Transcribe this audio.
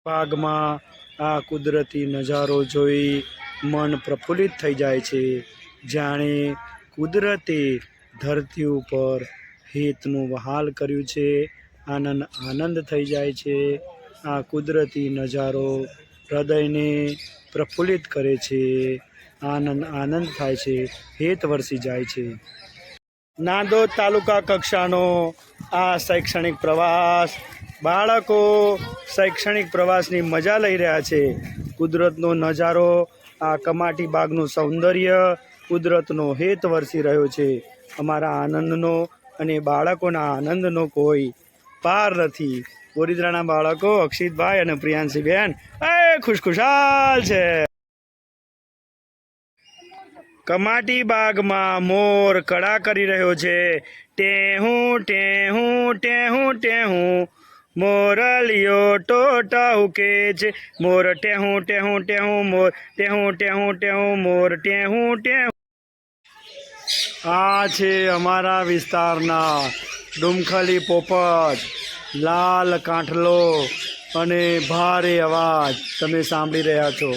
બાગમાં આ કુદરતી નજારો જોઈ મન પ્રફુલ્લિત થઈ જાય છે, જાણે કુદરતે ધરતી ઉપર હેતનું વહાલ કર્યું છે। આનંદ થઈ જાય છે। આ કુદરતી નજારો હૃદયને પ્રફુલ્લિત કરે છે, આનંદ થાય છે, હેત વરસી જાય છે। નાંદોદ તાલુકા કક્ષાનો આ શૈક્ષણિક પ્રવાસ, બાળકો શૈક્ષણિક પ્રવાસની મજા લઈ રહ્યા છે। કુદરતનો નજારો, આ કમાટી બાગનું સૌંદર્ય, કુદરતનો હેત વરસી રહ્યો છે। અમારા આનંદનો અને બાળકોના આનંદનો કોઈ પાર નથી। બોરીદ્રાના બાળકો અક્ષિતભાઈ અને પ્રિયાંશીબેન ખુશખુશાલ છે। કમાટી બાગમાં મોર કળા કરી રહ્યો છે। ટેહું ટેહું ટેહું ટેહું મોરલિયો ટોટાઉકે છે। મોર ટેહું ટેહું ટેહું મોર ટેહું ટેહું ટેહું મોર ટેહું ટેહું। આ છે અમારા વિસ્તારના ડુમખલી પોપટ, લાલ કાંઠલો અને ભારે અવાજ તમે સાંભળી રહ્યા છો।